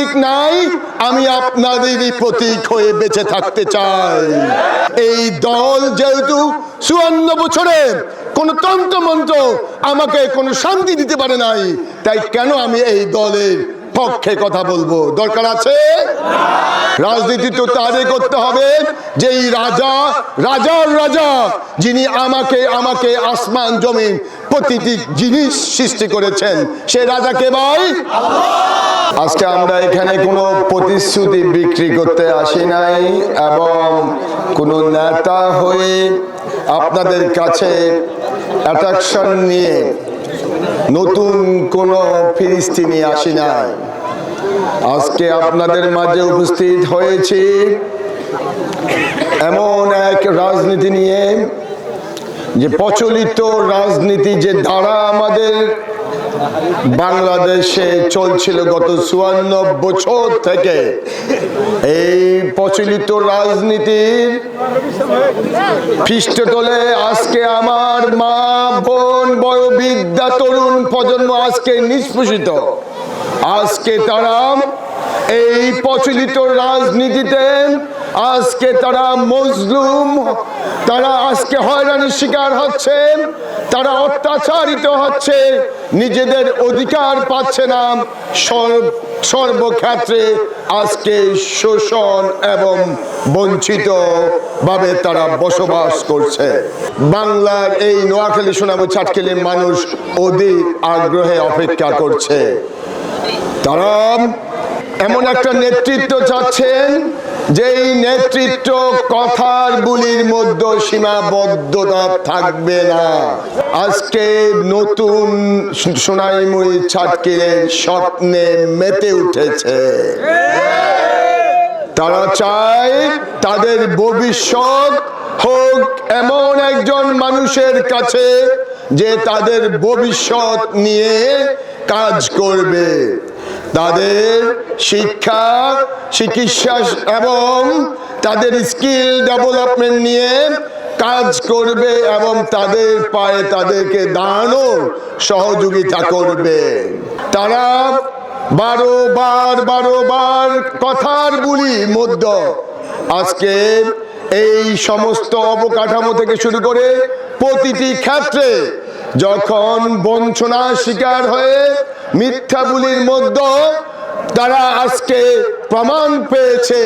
প্রতীক নাই, আমি আপনাদেরই প্রতীক হয়ে বেঁচে থাকতে চাই। এই দল যেহেতু 54 বছরে কোন তন্ত্রমন্ত্র আমাকে কোনো শান্তি দিতে পারে নাই, তাই কেন আমি এই দলের পক্ষে কথা বলবো? দরকার আছে? রাজনীতি তো তারই করতে হবে যেই রাজার রাজা, যিনি আমাকে আসমান জমিন প্রতিটি জিনিস সৃষ্টি করেছেন, সে রাজাকে ভাই আজকে আমরা এখানে কোনো প্রতিশ্রুতি বিক্রি করতে আসি নাই এবং কোনো নেতা হয়ে আপনাদের কাছে অ্যাট্রাকশন নিয়ে নতুন কোনো ফিরিস্তি নিয়ে আসি নাই। আজকে আপনাদের মাঝে উপস্থিত হয়েছি এমন এক রাজনীতি নিয়ে, যে প্রচলিত রাজনীতি যে ধারা আমাদের বাংলাদেশে চলছিল গত 54 বছর থেকে, এই প্রচলিত রাজনীতির পৃষ্ঠতলে আজকে আমার মা বোন বয়োবৃদ্ধা তরুণ প্রজন্ম আজকে নিষ্পেষিত। আজকে তারা এই প্রচলিত রাজনীতিতে আজকে তারা মজলুম, তারা আজকে হয়রানির শিকার হচ্ছে, তারা অত্যাচারিত হচ্ছে, নিজেদের অধিকার পাচ্ছে না, সর্বক্ষেত্রে আজকে শোষণ এবং বঞ্চিত ভাবে তারা বসবাস করছে। বাংলার এই নোয়াখালী, সুনামগঞ্জ, চাটখিলের মানুষ অধীর আগ্রহে অপেক্ষা করছে। তারা এমন একটা নেতৃত্ব চাচ্ছেন যেই নেতৃত্ব কথার বুলির মধ্যে সীমাবদ্ধতা থাকবে না। আজকে নতুন সোনাইমুড়ি চাটখিলের স্বপ্নে মেতে উঠেছে। তারা চায় তাদের ভবিষ্যৎ হোক এমন একজন মানুষের কাছে যে তাদের ভবিষ্যৎ নিয়ে কাজ করবে, তাদের শিক্ষা, চিকিৎসা এবং তাদের স্কিল ডেভেলপমেন্ট নিয়ে কাজ করবে এবং তাদের পায়ে তাদেরকে দাঁড়ানোর সহযোগিতা করবে। তারা বারবার কথার বুলি মধ্যে আজকে এই সমস্ত অবকাঠামো থেকে শুরু করে প্রতিটি ক্ষেত্রে যখন বঞ্চনার শিকার হয়ে মিথ্যা বুলির মধ্যে তারা আজকে প্রমাণ পেয়েছে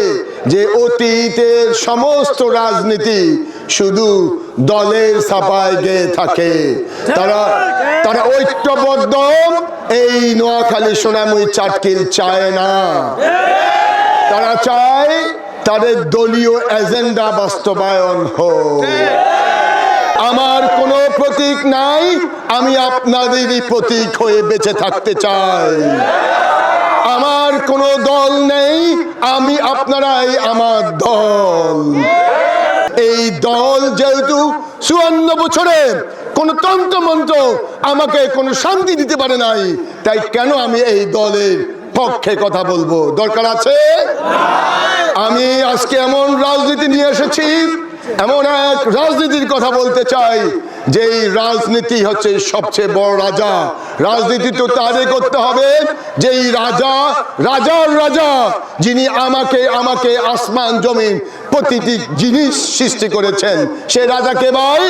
যে অতীতের সমস্ত রাজনীতি শুধু দলের ছাপায় গিয়ে থাকে। তারা ঐক্যবদ্ধ এই নোয়াখালী, সোনাইমুড়ি, চাটখিল চায় না। তারা চায় তাদের দলীয় এজেন্ডা বাস্তবায়ন হোক। আমার কোনো প্রতীক নাই, আমি আপনাদেরই প্রতীক হয়ে বেঁচে থাকতে চাই। আমার কোনো দল নেই, আমি আপনারাই আমার দল। এই দল যেহেতু 54 বছরে কোন তন্ত্রমন্ত্র আমাকে কোনো শান্তি দিতে পারে নাই, তাই কেন আমি এই দলের পক্ষে কথা বলবো? দরকার আছে? আমি আজকে এমন রাজনীতি নিয়ে এসেছি, এমন এক রাজনীতির কথা বলতে চাই যে রাজনীতি হচ্ছে সবচেয়ে বড় রাজা। রাজনীতি তো তারই করতে হবে যেই রাজার রাজা, যিনি আমাকে আসমান জমিন প্রতিটি জিনিস সৃষ্টি করেছেন, সে রাজাকে ভাই